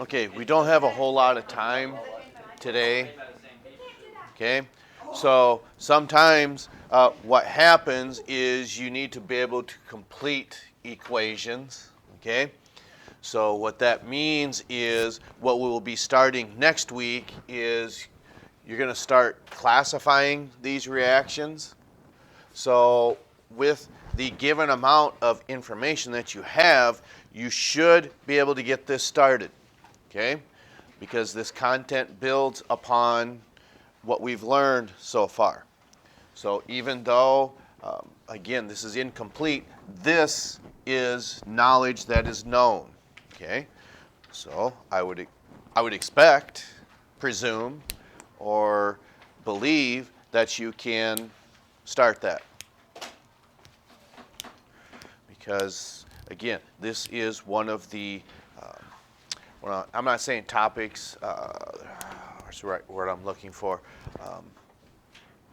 Okay, we don't have a whole lot of time today. Okay, so sometimes what happens is you need to be able to complete equations. Okay, so what that means is what we will be starting next week is you're going to start classifying these reactions. So with the given amount of information that you have, you should be able to get this started. Okay, because this content builds upon what we've learned so far. So even though, again, this is incomplete, this is knowledge that is known. Okay, so I would expect, presume, or believe that you can start that. Because again, this is one of the well, I'm not saying topics, what's the right word I'm looking for?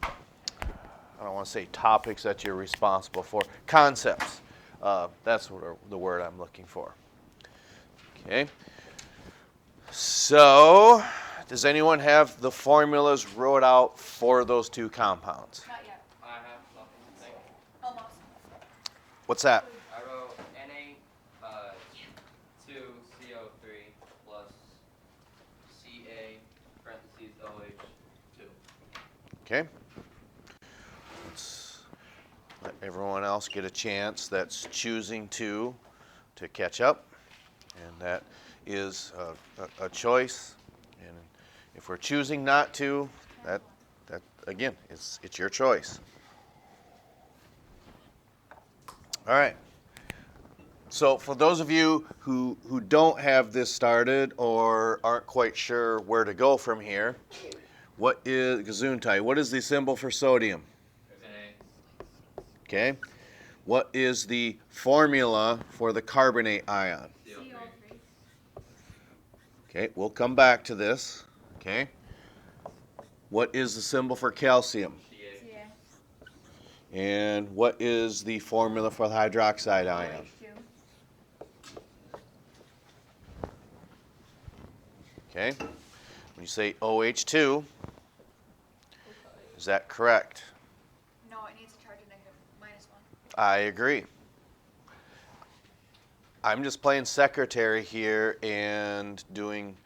I don't want to say topics that you're responsible for. Concepts. That's the word I'm looking for. Okay. So, does anyone have the formulas wrote out for those two compounds? Not yet. I have something to say. Almost. What's that? I wrote Na2CO3 plus Ca parentheses OH2. Okay. Let's let everyone else get a chance that's choosing to catch up. And that is a choice. And if we're choosing not to, that again, it's your choice. All right. So for those of you who don't have this started or aren't quite sure where to go from here, what is Gesundheit? What is the symbol for sodium? Na. Okay. What is the formula for the carbonate ion? CO3. Okay, we'll come back to this. Okay. What is the symbol for calcium? Ca. Ca. And what is the formula for the hydroxide ion? OH2. Okay. When you say OH2, is that correct? No, it needs to charge a negative -1. I agree. I'm just playing secretary here and doing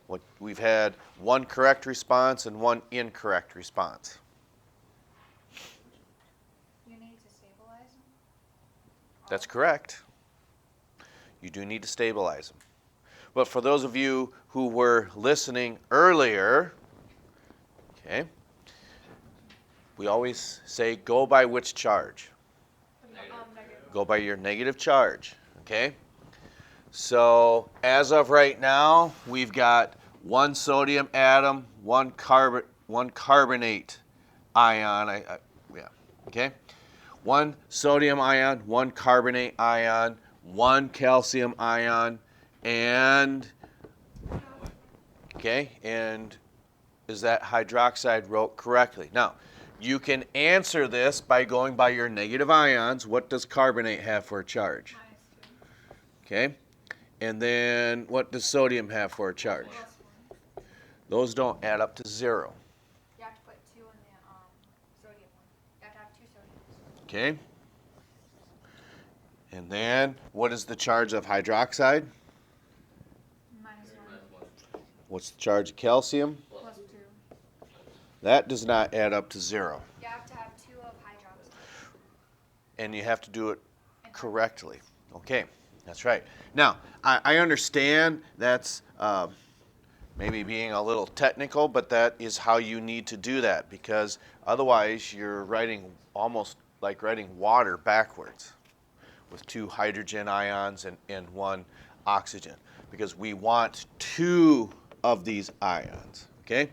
what we've had one correct response and one incorrect response. You need to stabilize them? That's correct. You do need to stabilize them. But for those of you who were listening earlier, okay, we always say go by which charge? Negative. Go by your negative charge, okay? So as of right now, we've got one sodium atom, one carbonate ion, yeah, okay? One sodium ion, one carbonate ion, one calcium ion, and, okay, and is that hydroxide wrote correctly? Now, you can answer this by going by your negative ions. What does carbonate have for a charge? -2. Okay, and then what does sodium have for a charge? +1. Those don't add up to 0. You have to put 2 in the sodium one. You have to have 2 sodiums. Okay, and then what is the charge of hydroxide? -1. What's the charge of calcium? +2. That does not add up to 0. You have to have 2 of hydroxide. And you have to do it correctly. Okay, that's right. Now, I understand that's maybe being a little technical, but that is how you need to do that, because otherwise you're writing almost like writing water backwards with 2 hydrogen ions and 1 oxygen, because we want 2 of these ions, okay?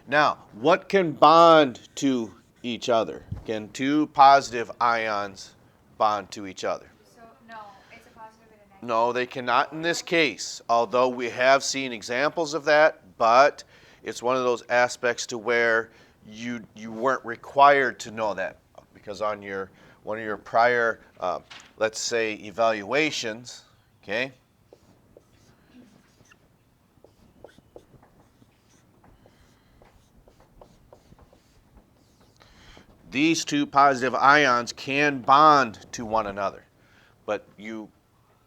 Now, what can bond to each other? Can 2 positive ions bond to each other? So, no, it's a positive and a negative. No, they cannot in this case, although we have seen examples of that, but it's one of those aspects to where you weren't required to know that, because on one of your prior, let's say, evaluations, okay, these two positive ions can bond to one another. But you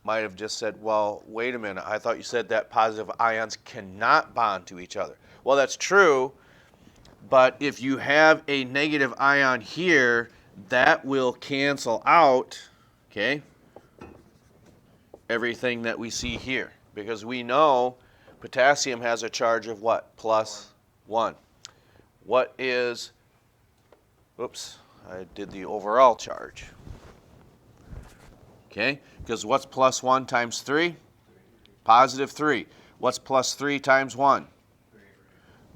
might have just said, well, wait a minute, I thought you said that positive ions cannot bond to each other. Well, that's true, but if you have a negative ion here, that will cancel out, okay, everything that we see here. Because we know potassium has a charge of what? Plus 1. What is, oops, I did the overall charge. Okay, because what's plus 1 times 3? Positive 3. What's plus 3 times 1?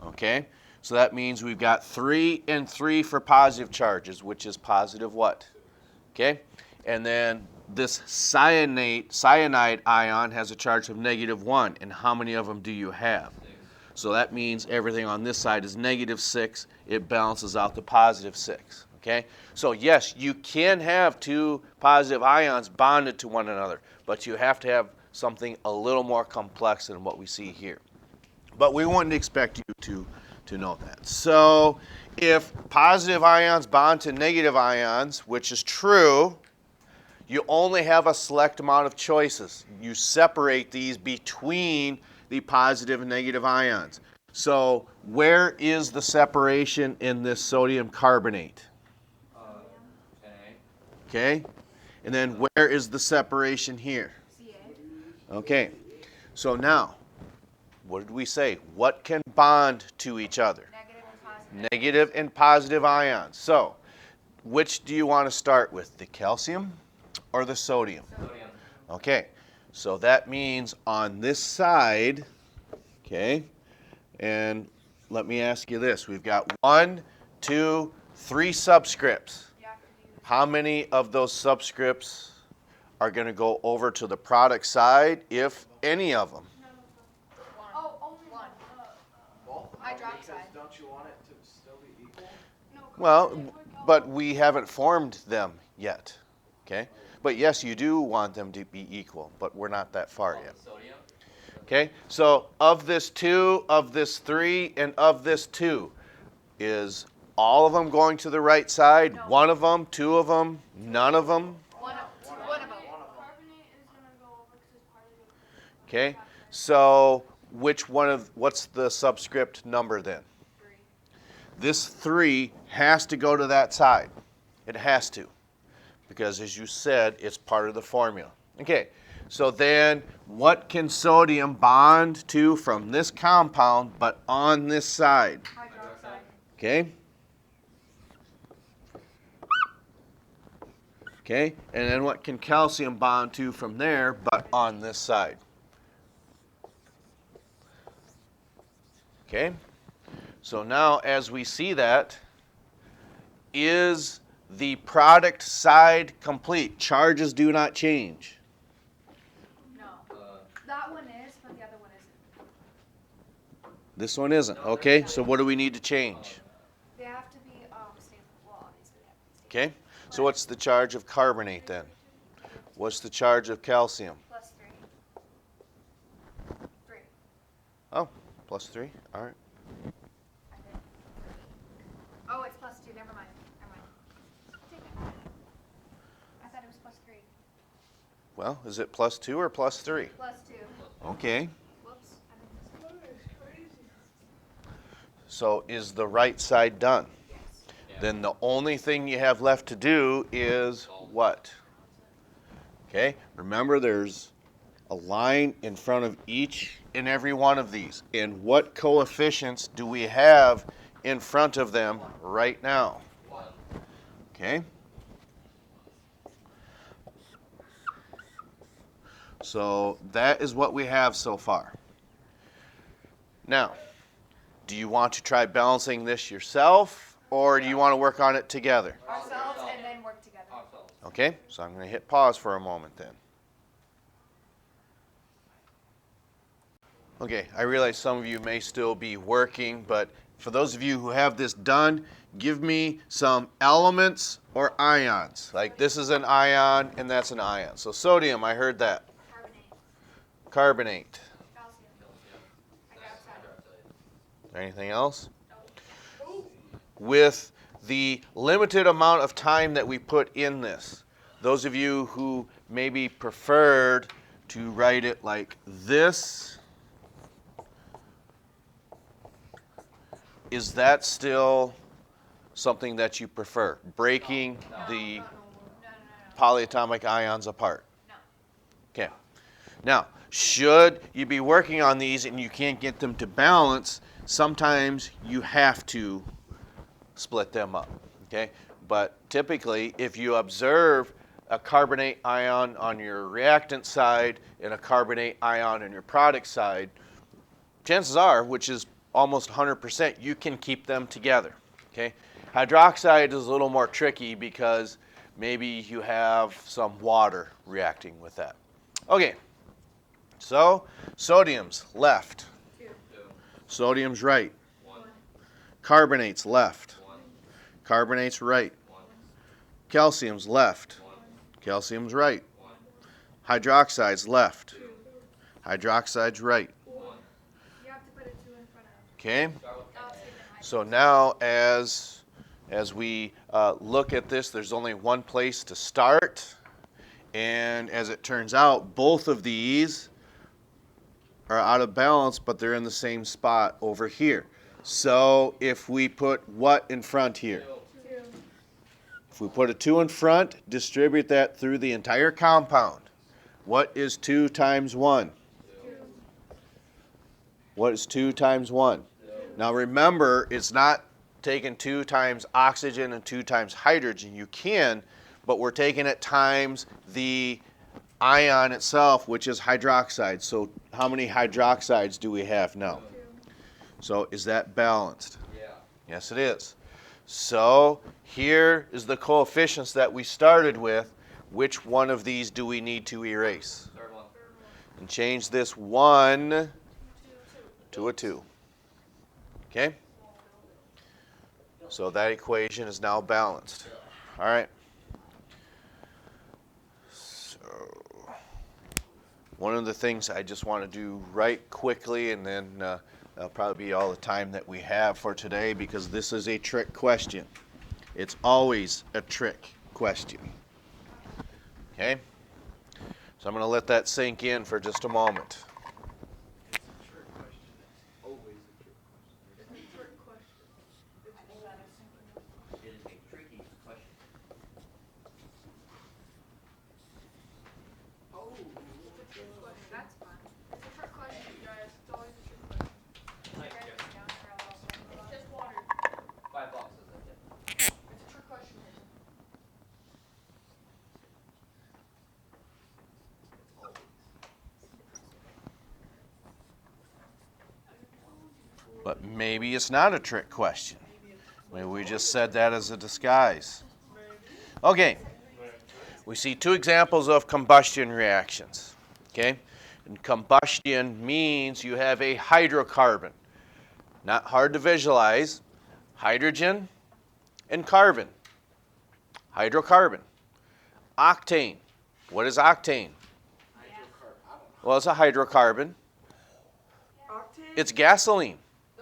Okay, so that means we've got 3 and 3 for positive charges, which is positive what? Okay, and then this cyanide ion has a charge of negative 1. And how many of them do you have? 6. So that means everything on this side is negative 6. It balances out to positive 6. Okay? So yes, you can have two positive ions bonded to one another, but you have to have something a little more complex than what we see here. But we wouldn't expect you to know that. So if positive ions bond to negative ions, which is true, you only have a select amount of choices. You separate these between the positive and negative ions. So where is the separation in this sodium carbonate? 10A. Okay? And then where is the separation here? CA. Okay. So now, what did we say? What can bond to each other? Negative and positive. Negative and positive ions. So, which do you want to start with, the calcium or the sodium? Sodium. Okay, so that means on this side, okay, and let me ask you this. We've got 1, 2, 3 subscripts. You have to use How many of those subscripts are going to go over to the product side, if any of them? one. Oh, only one. Both? Hydroxide. Because don't you want it to still be equal? Well, but we haven't formed them yet, okay? But yes, you do want them to be equal, but we're not that far yet. Sodium. Okay, so of this 2, of this 3, and of this 2, is all of them going to the right side? No. One of them, 2 of them, none of them? One of them. Carbonate is gonna go over because it's part of the. Okay, so what's the subscript number then? 3. This 3 has to go to that side. It has to, because as you said, it's part of the formula. Okay, so then what can sodium bond to from this compound but on this side? Hydroxide. Okay? Okay, and then what can calcium bond to from there but on this side? Okay? So now as we see that, is the product side complete? Charges do not change. No. Uh, That one is, but the other one isn't. This one isn't. Okay, so what do we need to change? They have to be stable. Well, obviously they have to be stable. Okay, so what's the charge of carbonate then? What's the charge of calcium? Plus 3. 3. Oh, plus 3. All right. I did. Oh, it's plus 2. Never mind. Never mind. Take it. I thought it was plus 3. Well, is it plus 2 or plus 3? Plus 2. Okay. Whoops. I meant this. So is the right side done? Yes. yeah. Then the only thing you have left to do is what? Okay, remember there's a line in front of each and every one of these. And what coefficients do we have in front of them right now? 1. Okay? So that is what we have so far. Now, do you want to try balancing this yourself, or do you want to work on it together? Ourselves and then work together. Ourselves. Okay, so I'm going to hit pause for a moment then. Okay, I realize some of you may still be working, but for those of you who have this done, give me some elements or ions. Like this is an ion and that's an ion. So sodium, I heard that. Carbonate. Carbonate. Calcium. Calcium. Hydroxide. Hydroxide. Anything else? With the limited amount of time that we put in this, those of you who maybe preferred to write it like this, is that still something that you prefer? Breaking the polyatomic ions apart? No. Okay. Now, should you be working on these and you can't get them to balance, sometimes you have to split them up, okay? But typically, if you observe a carbonate ion on your reactant side and a carbonate ion on your product side, chances are, which is almost 100%, you can keep them together, okay? Hydroxide is a little more tricky because maybe you have some water reacting with that. Okay, so sodium's left. 2. 2, Sodium's right. 1, Carbonate's left. 1, Carbonate's right. 1, Calcium's left. 1, Calcium's right. 1, Hydroxide's left. 2. Hydroxide's right. 1. You have to put a 2 in front of Okay? Start with it. So now as we look at this, there's only one place to start. And as it turns out, both of these are out of balance, but they're in the same spot over here. So if we put what in front here? 2. If we put a 2 in front, distribute that through the entire compound. What is 2 times 1? 2. What is 2 times 1? Now remember, it's not taking 2 times oxygen and 2 times hydrogen. You can, but we're taking it times the ion itself, which is hydroxide. So how many hydroxides do we have now? 2. So is that balanced? Yeah. Yes, it is. So here is the coefficients that we started with. Which one of these do we need to erase? Third one. And change this 1 to a 2. Okay? So that equation is now balanced. All right. So one of the things I just want to do right quickly, and then that'll probably be all the time that we have for today, because this is a trick question. It's always a trick question. Okay? So I'm going to let that sink in for just a moment. It's a trick question. It's always a trick question. It's a trick question. It is a tricky question. Oh, That's fun. It's a trick question, you guys. It's always a trick question. Nice, Write Jeff. this down or I'll send it It's along. just water. 5 boxes, that's it. It's a trick question. But maybe it's not a trick question. Maybe we just said that as a disguise. Okay. We see 2 examples of combustion reactions. Okay? And combustion means you have a hydrocarbon. Not hard to visualize. Hydrogen and carbon. Hydrocarbon. Octane. What is octane? Well, it's a hydrocarbon. It's gasoline.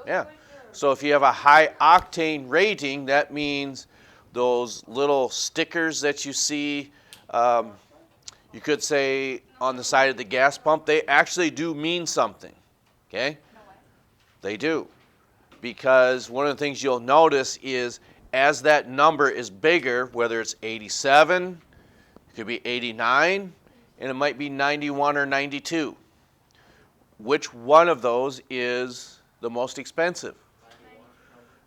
Yeah. So if you have a high octane rating, that means those little stickers that you see, you could say on the side of the gas pump, they actually do mean something. Okay? They do. Because one of the things you'll notice is as that number is bigger, whether it's 87, it could be 89, and it might be 91 or 92. Which one of those is the most expensive?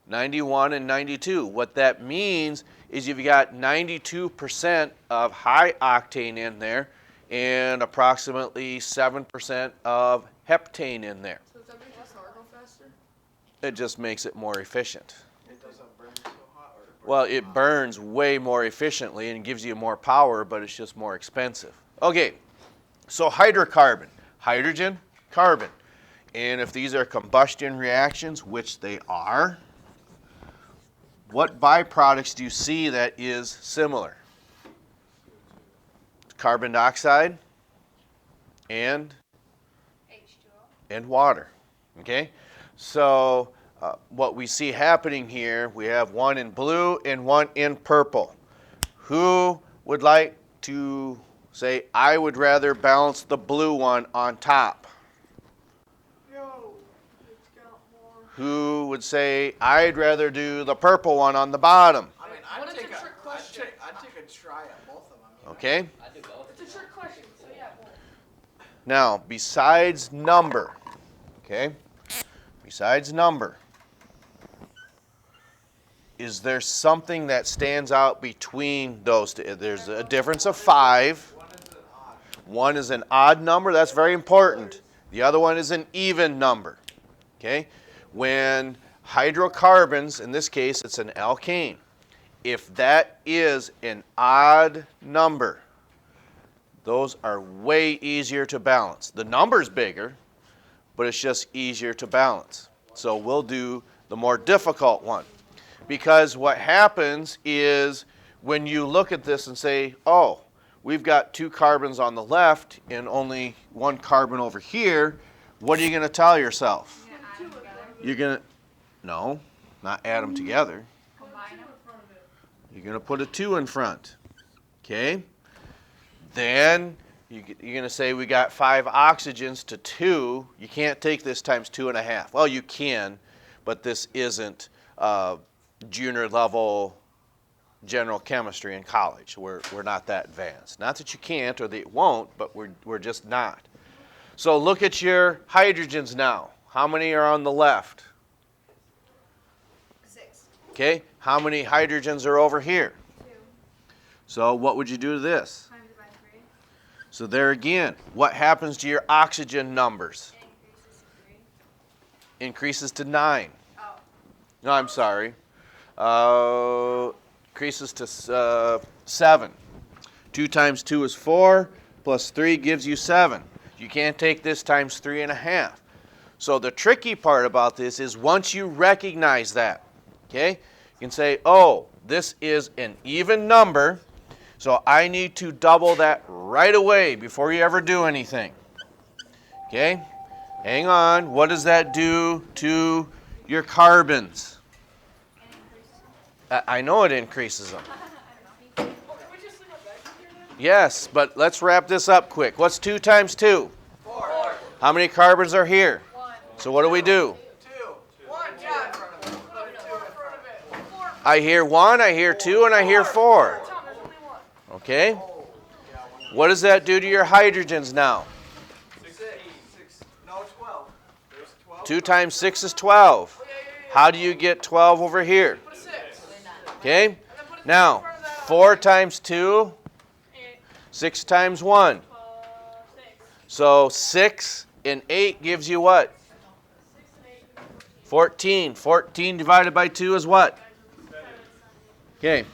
91 and 92. What that means is you've got 92% of high octane in there and approximately 7% of heptane in there. So does that make your car go faster? It just makes it more efficient. it doesn't burn so hot, or it burns Well, so it hot? burns way more efficiently and gives you more power, but it's just more expensive. Okay, so hydrocarbon, hydrogen, carbon. And if these are combustion reactions, which they are, what byproducts do you see that is similar? Carbon dioxide and H2O. water. Okay, so what we see happening here, we have one in blue and one in purple. Who would like to say, I would rather balance the blue one on top? Yo, it's got more. Who would say, I'd rather do the purple one on the bottom? I mean, What is a trick question? I'd take a try at both of them. You know? Okay? I do both. It's a trick question, so yeah, both. Now, besides number, okay? Besides number, is there something that stands out between those two? There's a difference of 5. One is an odd number. That's very important. The other one is an even number. Okay? When hydrocarbons, in this case, it's an alkane. If that is an odd number, those are way easier to balance. The number's bigger, but it's just easier to balance. So we'll do the more difficult one. Because what happens is when you look at this and say, oh, we've got 2 carbons on the left and only 1 carbon over here, what are you going to tell yourself? Yeah, add them together. You're going to, no, not add them together. Combine them. You're going to put a 2 in front. Okay? Then you're going to say we got 5 oxygens to 2. You can't take this times 2.5. Well, you can, but this isn't junior level general chemistry in college. We're not that advanced. Not that you can't or that you won't, but we're just not. So look at your hydrogens now. How many are on the left? 6. Okay, how many hydrogens are over here? 2. So what would you do to this? Times it by 3. So there again, what happens to your oxygen numbers? It increases to 3. Increases to 9. Oh. No, I'm sorry. Increases to 7. 2 times 2 is 4, plus 3 gives you 7. You can't take this times 3.5. So the tricky part about this is once you recognize that, okay, you can say, oh, this is an even number, so I need to double that right away before you ever do anything. Okay? Hang on. What does that do to your carbons? I know it increases them. Oh, can we just leave it back here then? Yes, but let's wrap this up quick. What's 2 times 2? 4. How many carbons are here? 1. So what do we do? 2. 1. Yeah. In front of it. Put a 2 in front of it. 4. I hear 1, I hear 2, and I hear 4. Tom, there's only 1. Okay? Oh. Yeah. What does that do to your hydrogens now? 6. No, 12. There's 12. 2 times 6 is 12. Oh, yeah. How do you get 12 over here? Put a 6. Okay? And then put a 2 Now, in front of that. 4 times 2, 8, 6 times 1. 6. So 6 and 8 gives you what? 6 and 8. 14. 14 divided by 2 is what? Okay.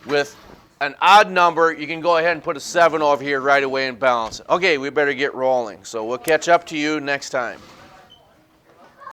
With an odd number, you can go ahead and put a 7 over here right away and balance it. Okay, we better get rolling. So we'll catch up to you next time.